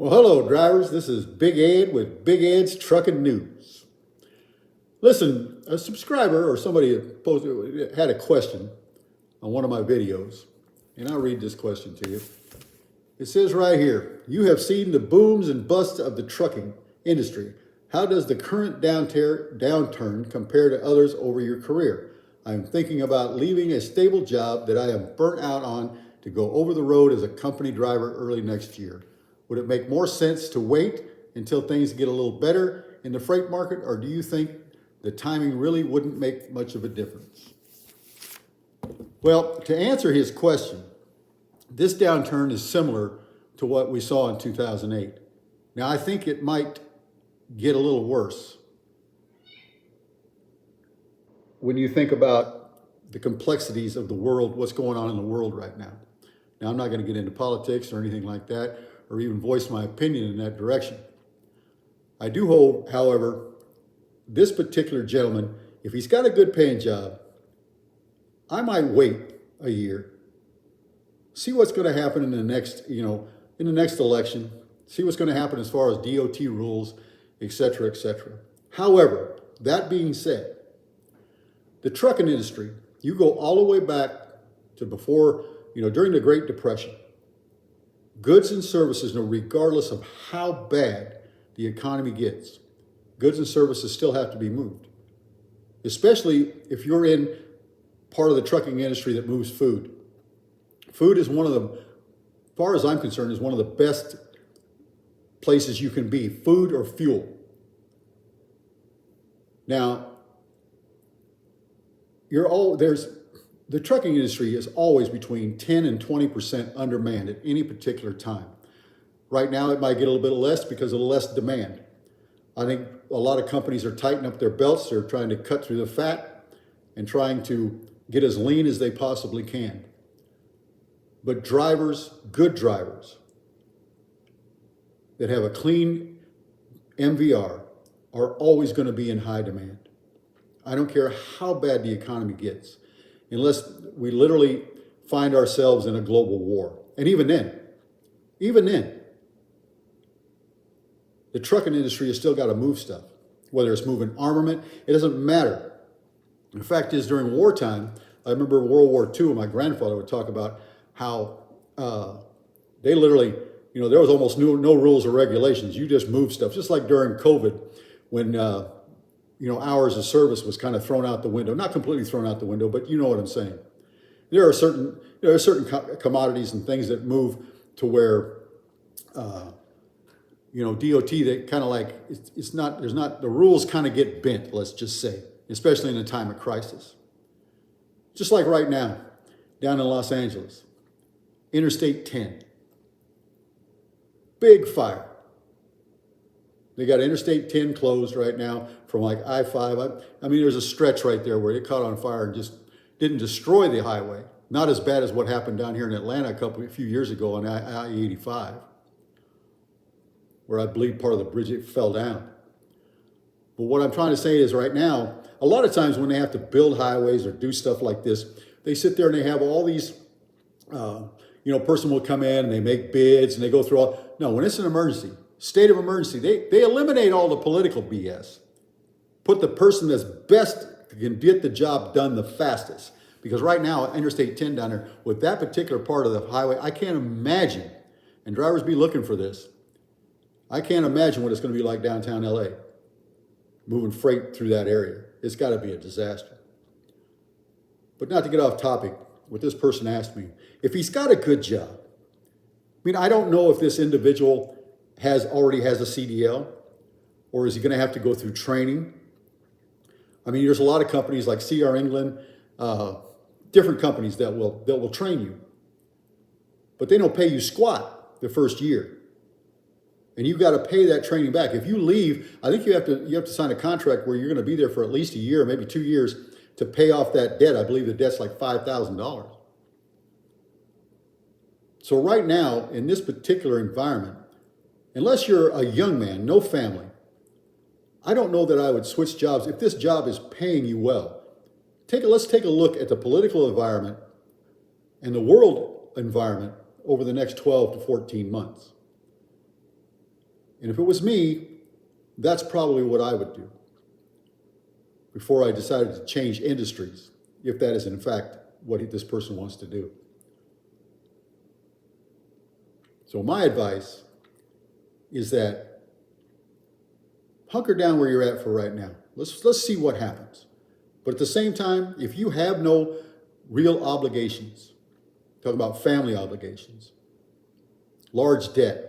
Well, hello, drivers. This is Big Ed with Big Ed's Trucking News. Listen, a subscriber or somebody had a question on one of my videos, and I'll read this question to you. It says right here, you have seen the booms and busts of the trucking industry. How does the current downturn compare to others over your career? I'm thinking about leaving a stable job that I am burnt out on to go over the road as a company driver early next year. Would it make more sense to wait until things get a little better in the freight market, or do you think the timing really wouldn't make much of a difference? Well, to answer his question, this downturn is similar to what we saw in 2008. Now, I think it might get a little worse when you think about the complexities of the world, what's going on in the world right now. Now, I'm not going to get into politics or anything like that, or even voice my opinion in that direction. I do hope, however, this particular gentleman, if he's got a good paying job, I might wait a year, see what's going to happen in the next, in the next election, see what's going to happen as far as DOT rules, et cetera, et cetera. However, that being said, the trucking industry, you go all the way back to before, during the Great Depression, goods and services, regardless of how bad the economy gets, goods and services still have to be moved, especially if you're in part of the trucking industry that moves food. Food is one of the, as far as I'm concerned, is one of the best places you can be, food or fuel. Now, the trucking industry is always between 10 and 20% undermanned at any particular time. Right now, it might get a little bit less because of less demand. I think a lot of companies are tightening up their belts. They're trying to cut through the fat and trying to get as lean as they possibly can. But drivers, good drivers, that have a clean MVR are always going to be in high demand. I don't care how bad the economy gets, unless we literally find ourselves in a global war. And even then, the trucking industry has still got to move stuff, whether it's moving armament, it doesn't matter. The fact is, during wartime, I remember World War II, my grandfather would talk about how they literally, there was almost no rules or regulations. You just move stuff, just like during COVID when, hours of service was kind of thrown out the window. Not completely thrown out the window, but you know what I'm saying. There are certain commodities and things that move to where, DOT, that kind of like, the rules kind of get bent, let's just say, especially in a time of crisis. Just like right now, down in Los Angeles, Interstate 10, big fire. They got Interstate 10 closed right now from like I-5. I mean, there's a stretch right there where it caught on fire and just didn't destroy the highway. Not as bad as what happened down here in Atlanta a few years ago on I-85, where I believe part of the bridge fell down. But what I'm trying to say is right now, a lot of times when they have to build highways or do stuff like this, they sit there and they have all these, person will come in and they make bids and they go through all. No, when it's an emergency, state of emergency, they eliminate all the political BS. Put the person that's best can get the job done the fastest. Because right now, Interstate 10 down there, with that particular part of the highway, I can't imagine, and drivers be looking for this, I can't imagine what it's going to be like downtown LA, moving freight through that area. It's got to be a disaster. But not to get off topic, what this person asked me, if he's got a good job, I don't know if this individual already has a CDL, or is he going to have to go through training? There's a lot of companies like CR England, different companies that will train you, but they don't pay you squat the first year, and you've got to pay that training back. If you leave, I think you have to sign a contract where you're going to be there for at least a year, maybe 2 years, to pay off that debt. I believe the debt's like $5,000. So right now, in this particular environment, unless you're a young man, no family, I don't know that I would switch jobs if this job is paying you well. Let's take a look at the political environment and the world environment over the next 12 to 14 months. And if it was me, that's probably what I would do before I decided to change industries, if that is in fact what this person wants to do. So my advice is that hunker down where you're at for right now. Let's see what happens. But at the same time, if you have no real obligations, talk about family obligations, large debt,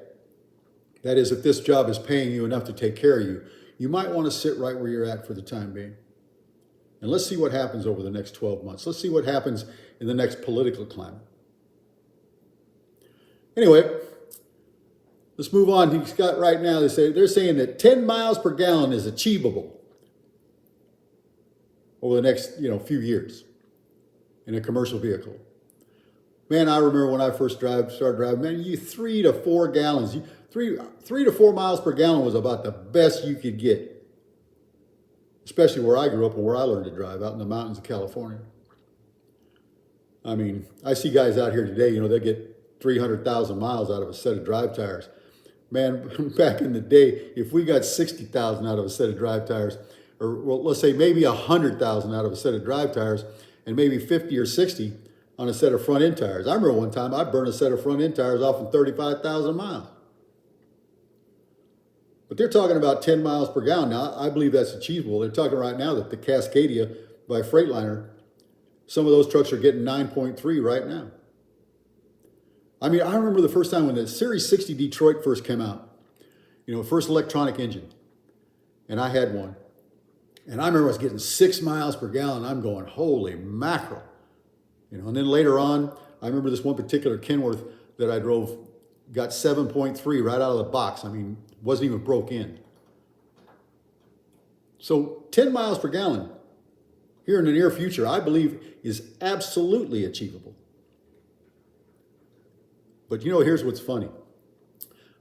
that is, if this job is paying you enough to take care of you, you might want to sit right where you're at for the time being. And let's see what happens over the next 12 months. Let's see what happens in the next political climate. Anyway, let's move on. He's got right now, they're saying that 10 miles per gallon is achievable over the next few years in a commercial vehicle. Man, I remember when I first started driving, man, 3 to 4 gallons. 3 to 4 miles per gallon was about the best you could get, especially where I grew up and where I learned to drive, out in the mountains of California. I mean, I see guys out here today, they get 300,000 miles out of a set of drive tires. Man, back in the day, if we got 60,000 out of a set of drive tires, or well, let's say maybe 100,000 out of a set of drive tires, and maybe 50 or 60 on a set of front end tires. I remember one time I burned a set of front end tires off in 35,000 miles. But they're talking about 10 miles per gallon. Now, I believe that's achievable. They're talking right now that the Cascadia by Freightliner, some of those trucks are getting 9.3 right now. I mean, I remember the first time when the Series 60 Detroit first came out, first electronic engine, and I had one. And I remember I was getting 6 miles per gallon. I'm going, holy mackerel. And then later on, I remember this one particular Kenworth that I drove got 7.3 right out of the box. I mean, wasn't even broke in. So 10 miles per gallon here in the near future, I believe, is absolutely achievable. But here's what's funny.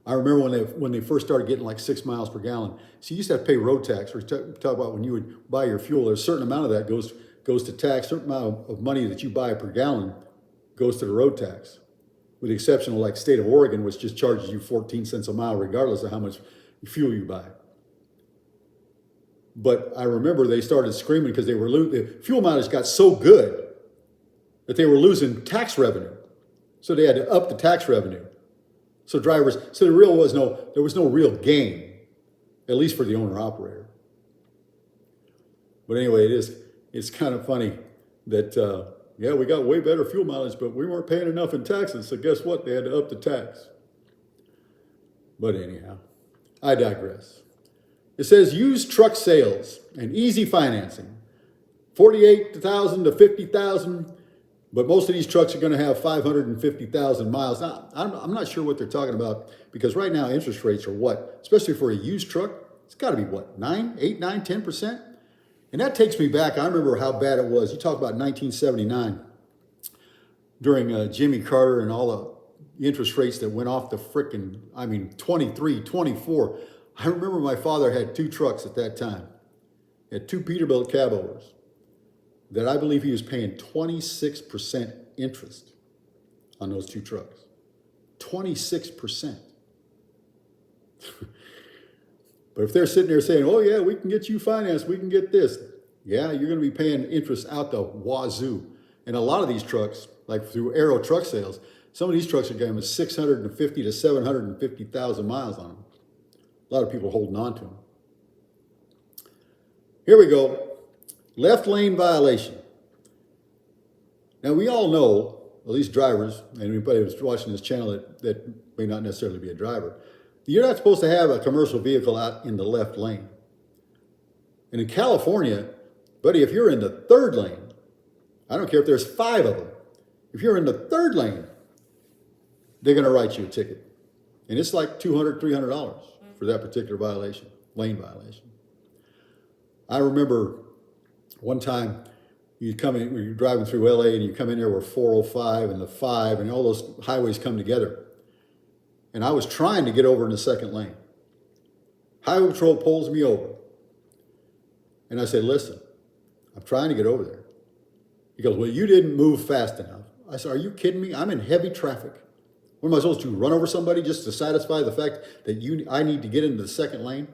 I remember when they first started getting like 6 miles per gallon. So you used to have to pay road tax. We talk about when you would buy your fuel, there's a certain amount of that goes to tax. A certain amount of money that you buy per gallon goes to the road tax, with the exception of like state of Oregon, which just charges you 14 cents a mile regardless of how much fuel you buy. But I remember they started screaming because the fuel mileage got so good that they were losing tax revenue. So they had to up the tax revenue. So there was no real gain, at least for the owner operator. But anyway, it's kind of funny that we got way better fuel mileage, but we weren't paying enough in taxes. So guess what? They had to up the tax. But anyhow, I digress. It says used truck sales and easy financing, 48,000 to 50,000. But most of these trucks are going to have 550,000 miles. Now, I'm not sure what they're talking about, because right now interest rates are what? Especially for a used truck, it's got to be what, 8, 9, 10%? And that takes me back. I remember how bad it was. You talk about 1979, during Jimmy Carter and all the interest rates that went off the 23, 24. I remember my father had 2 trucks at that time. He had 2 Peterbilt cab overs that I believe he was paying 26% interest on those 2 trucks. 26%. But if they're sitting there saying, oh yeah, we can get you financed, we can get this. Yeah, you're going to be paying interest out the wazoo. And a lot of these trucks, like through Aero Truck Sales, some of these trucks are getting 650 to 750,000 miles on them. A lot of people holding on to them. Here we go. Left lane violation. Now, we all know, at least drivers, and anybody who's watching this channel that may not necessarily be a driver, you're not supposed to have a commercial vehicle out in the left lane. And in California, buddy, if you're in the 3rd lane, I don't care if there's 5 of them, if you're in the 3rd lane, they're going to write you a ticket. And it's like $200, $300 for that particular violation, lane violation. I remember one time you're driving through LA and you come in there where 405 and the 5 and all those highways come together. And I was trying to get over in the 2nd lane. Highway Patrol pulls me over. And I said, listen, I'm trying to get over there. He goes, well, you didn't move fast enough. I said, are you kidding me? I'm in heavy traffic. What am I supposed to do? Run over somebody just to satisfy the fact that I need to get into the second lane?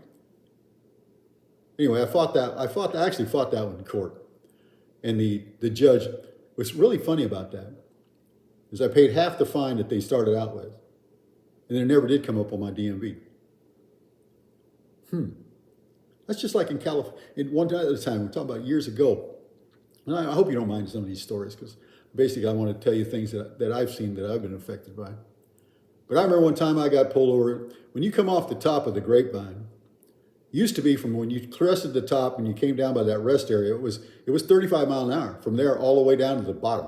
Anyway, I actually fought that one in court. And the judge, what's really funny about that is I paid half the fine that they started out with. And it never did come up on my DMV. That's just like in California. One time at a time, we're talking about years ago. And I hope you don't mind some of these stories, because basically I want to tell you things that I've seen that I've been affected by. But I remember one time I got pulled over. When you come off the top of the Grapevine, it used to be from when you crested the top and you came down by that rest area, it was 35 miles an hour from there all the way down to the bottom.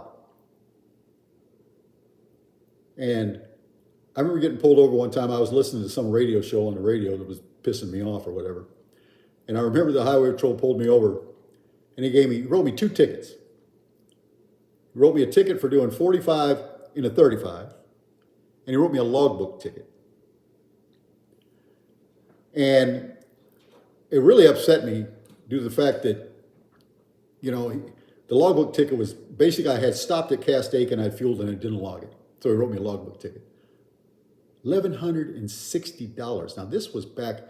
And I remember getting pulled over one time. I was listening to some radio show on the radio that was pissing me off or whatever. And I remember the highway patrol pulled me over, and he wrote me 2 tickets. He wrote me a ticket for doing 45 in a 35, and he wrote me a logbook ticket. And it really upset me due to the fact that, the logbook ticket was basically I had stopped at Castaic and I fueled and I didn't log it. So he wrote me a logbook ticket. $1,160. Now this was back,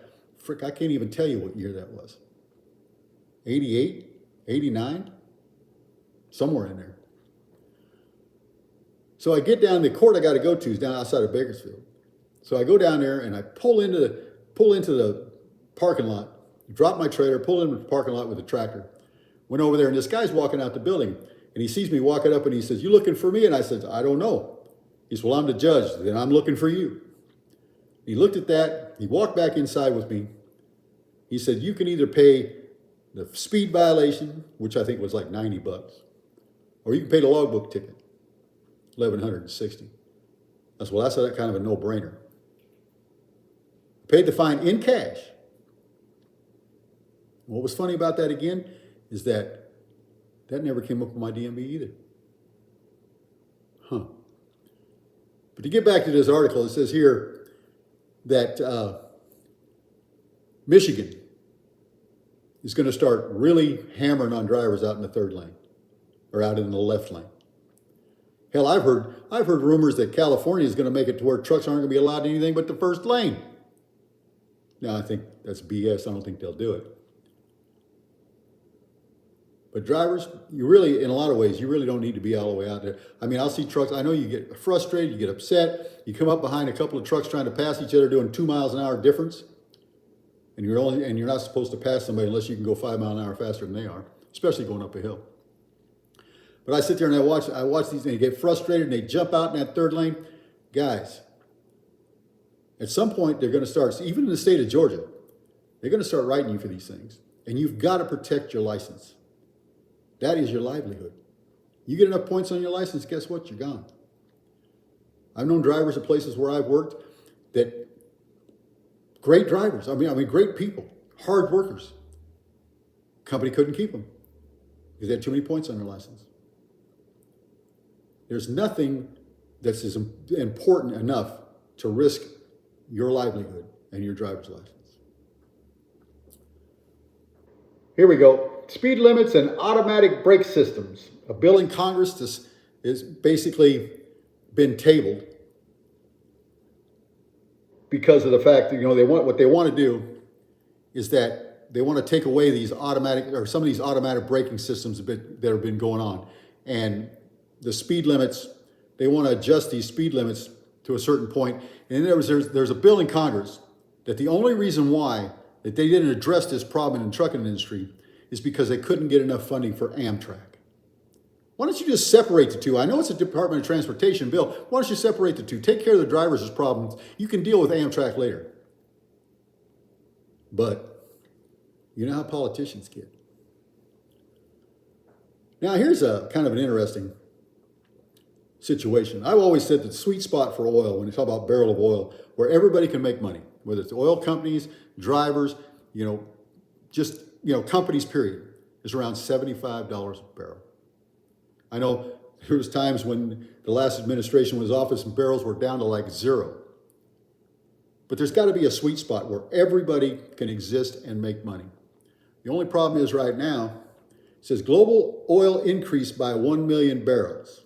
I can't even tell you what year that was. 88, 89, somewhere in there. So I get down, the court I got to go to is down outside of Bakersfield. So I go down there and I pull into the parking lot, drop my trailer, pull into the parking lot with the tractor. Went over there and this guy's walking out the building and he sees me walking up and he says, "You looking for me?" And I said, "I don't know." He said, "Well, I'm the judge, then I'm looking for you." He looked at that, he walked back inside with me. He said, "You can either pay the speed violation, which I think was like $90, or you can pay the logbook ticket, $1,160. I said, "Well, that's kind of a no-brainer." Paid the fine in cash. What was funny about that again is that never came up on my DMV either. But to get back to this article, it says here that Michigan is going to start really hammering on drivers out in the third lane or out in the left lane. Hell, I've heard rumors that California is going to make it to where trucks aren't going to be allowed anything but the first lane. Now, I think that's BS. I don't think they'll do it. But drivers, you really, in a lot of ways, you really don't need to be all the way out there. I mean, I'll see trucks. I know you get frustrated, you get upset. You come up behind a couple of trucks trying to pass each other doing 2 miles an hour difference. And you're not supposed to pass somebody unless you can go 5 miles an hour faster than they are, especially going up a hill. But I sit there and I watch these, and they get frustrated and they jump out in that third lane. Guys, at some point they're going to start, even in the state of Georgia, they're going to start writing you for these things. And you've got to protect your license. That is your livelihood. You get enough points on your license, guess what? You're gone. I've known drivers at places where I've worked that great drivers, I mean great people, hard workers. Company couldn't keep them because they had too many points on their license. There's nothing that's as important enough to risk your livelihood and your driver's license. Here we go. Speed limits and automatic brake systems. A bill in Congress is basically been tabled because of the fact that what they want to do is that they want to take away these some of these automatic braking systems that have been going on, and the speed limits. They want to adjust these speed limits to a certain point. And there's a bill in Congress that the only reason why that they didn't address this problem in the trucking industry is because they couldn't get enough funding for Amtrak. Why don't you just separate the two? I know it's a Department of Transportation bill. Why don't you separate the two? Take care of the drivers' problems. You can deal with Amtrak later. But you know how politicians get. Now here's a kind of an interesting situation. I've always said that the sweet spot for oil, when you talk about barrel of oil, where everybody can make money, whether it's oil companies, drivers, companies, period, is around $75 a barrel. I know there was times when the last administration was in office and barrels were down to like 0. But there's got to be a sweet spot where everybody can exist and make money. The only problem is right now, it says global oil increased by 1 million barrels.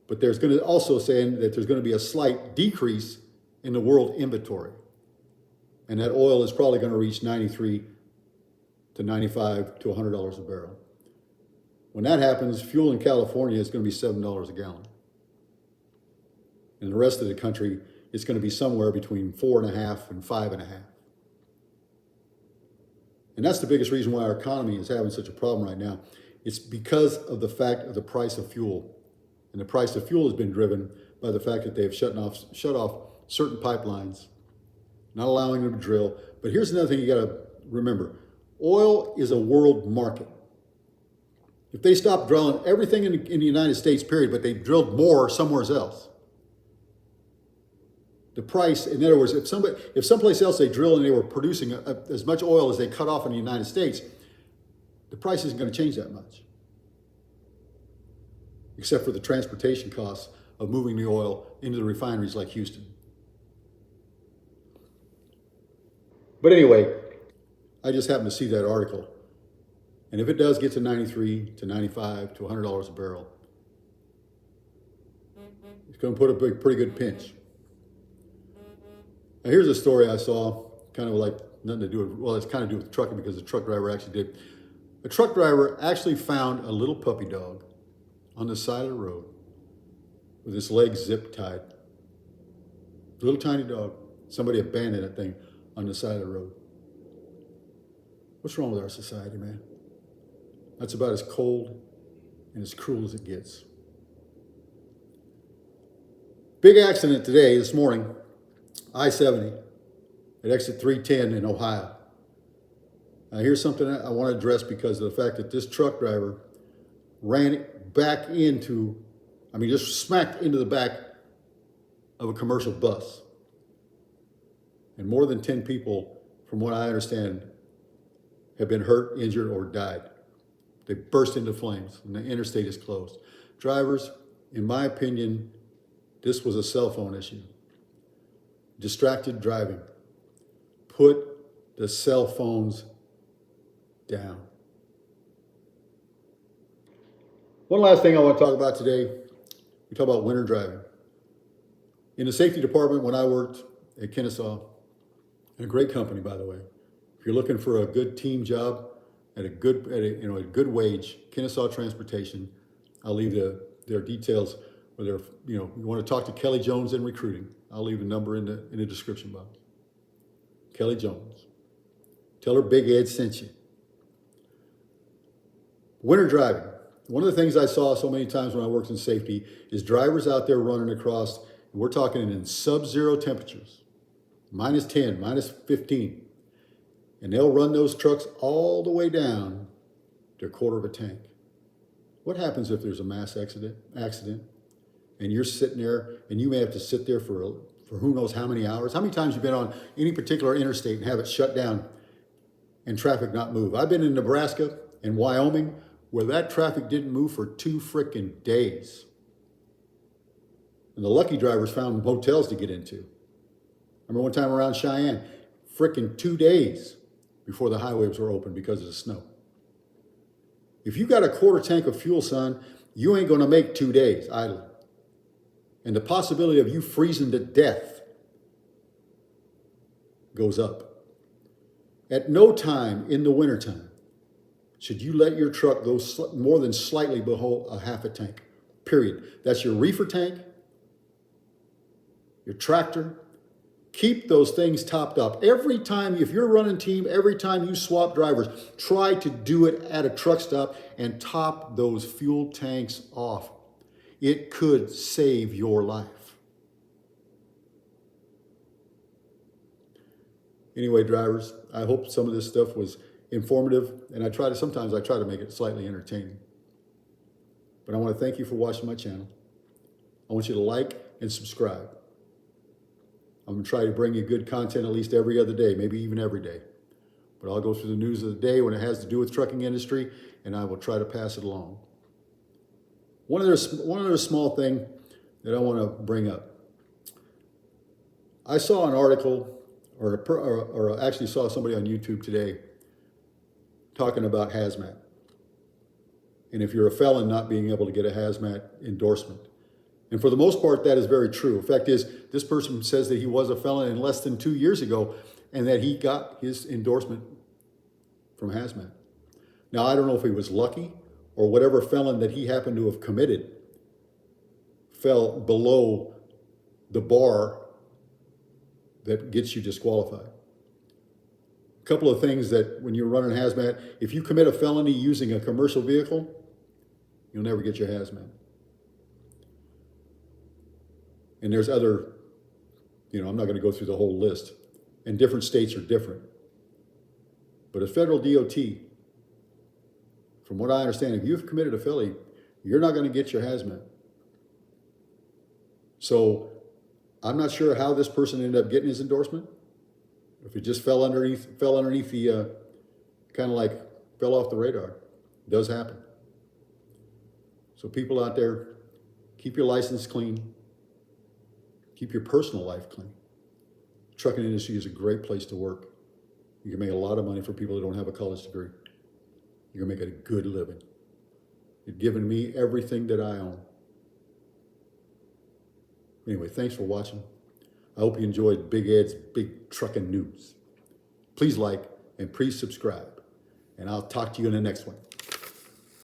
But there's going to also saying that there's going to be a slight decrease in the world inventory. And that oil is probably going to reach 93 to 95 to $100 a barrel. When that happens, fuel in California is going to be $7 a gallon. In the rest of the country, it's going to be somewhere between 4.5 and 5.5. And that's the biggest reason why our economy is having such a problem right now. It's because of the fact of the price of fuel. And the price of fuel has been driven by the fact that they've shut off certain pipelines, not allowing them to drill. But here's another thing you got to remember. Oil is a world market. If they stop drilling everything in the United States, period, but they drilled more somewhere else, the price, in other words, if someplace else they drill and they were producing as much oil as they cut off in the United States, the price isn't going to change that much, except for the transportation costs of moving the oil into the refineries like Houston. But anyway, I just happened to see that article. And if it does get to 93 to 95 to $100 a barrel, it's going to put a pretty good pinch. Now here's a story I saw, kind of like nothing to do with, well, it's kind of to do with trucking because the truck driver actually did. A truck driver actually found a little puppy dog on the side of the road with its legs zip tied. Little tiny dog. Somebody abandoned that thing on the side of the road. What's wrong with our society, man? That's about as cold and as cruel as it gets. Big accident today, this morning, I-70 at exit 310 in Ohio. Now here's something I want to address because of the fact that this truck driver ran back into, just smacked into the back of a commercial bus. And more than 10 people, from what I understand, have been hurt, injured, or died. They burst into flames and the interstate is closed. Drivers, in my opinion, this was a cell phone issue. Distracted driving. Put the cell phones down. One last thing I want to talk about today. We talk about winter driving. In the safety department, when I worked at Kennesaw, a great company, by the way. If you're looking for a good team job at a good wage, Kennesaw Transportation. I'll leave their details. Whether you want to talk to Kelly Jones in recruiting, I'll leave a number in the description box. Kelly Jones. Tell her Big Ed sent you. Winter driving. One of the things I saw so many times when I worked in safety is drivers out there running across, and we're talking in sub-zero temperatures, -10, -15. And they'll run those trucks all the way down to a quarter of a tank. What happens if there's a mass accident and you're sitting there and you may have to sit there for who knows how many hours? How many times have you been on any particular interstate and have it shut down and traffic not move? I've been in Nebraska and Wyoming where that traffic didn't move for 2 frickin' days. And the lucky drivers found hotels to get into. I remember one time around Cheyenne, frickin' 2 days before the highways were open because of the snow. If you got a quarter tank of fuel, son, you ain't gonna make 2 days idling. And the possibility of you freezing to death goes up. At no time in the wintertime should you let your truck go more than slightly below a half a tank, period. That's your reefer tank, your tractor. Keep those things topped up. Every time, if you're running team, every time you swap drivers, try to do it at a truck stop and top those fuel tanks off. It could save your life. Anyway, drivers, I hope some of this stuff was informative, and sometimes I try to make it slightly entertaining. But I want to thank you for watching my channel. I want you to like and subscribe. I'm going to try to bring you good content at least every other day, maybe even every day. But I'll go through the news of the day when it has to do with trucking industry, and I will try to pass it along. One other small thing that I want to bring up. I saw an article, or actually saw somebody on YouTube today talking about hazmat. And if you're a felon not being able to get a hazmat endorsement. And for the most part, that is very true. The fact is, this person says that he was a felon in less than 2 years ago and that he got his endorsement from hazmat. Now, I don't know if he was lucky or whatever felon that he happened to have committed fell below the bar that gets you disqualified. A couple of things that when you're running hazmat, if you commit a felony using a commercial vehicle, you'll never get your hazmat. And there's other, I'm not going to go through the whole list. And different states are different. But a federal DOT, from what I understand, if you've committed a felony, you're not going to get your hazmat. So I'm not sure how this person ended up getting his endorsement. If it just fell underneath the, kind of like fell off the radar. It does happen. So people out there, keep your license clean. Keep your personal life clean. The trucking industry is a great place to work. You can make a lot of money for people that don't have a college degree. You can make a good living. You've given me everything that I own. Anyway, thanks for watching. I hope you enjoyed Big Ed's Big Trucking News. Please like and please subscribe. And I'll talk to you in the next one.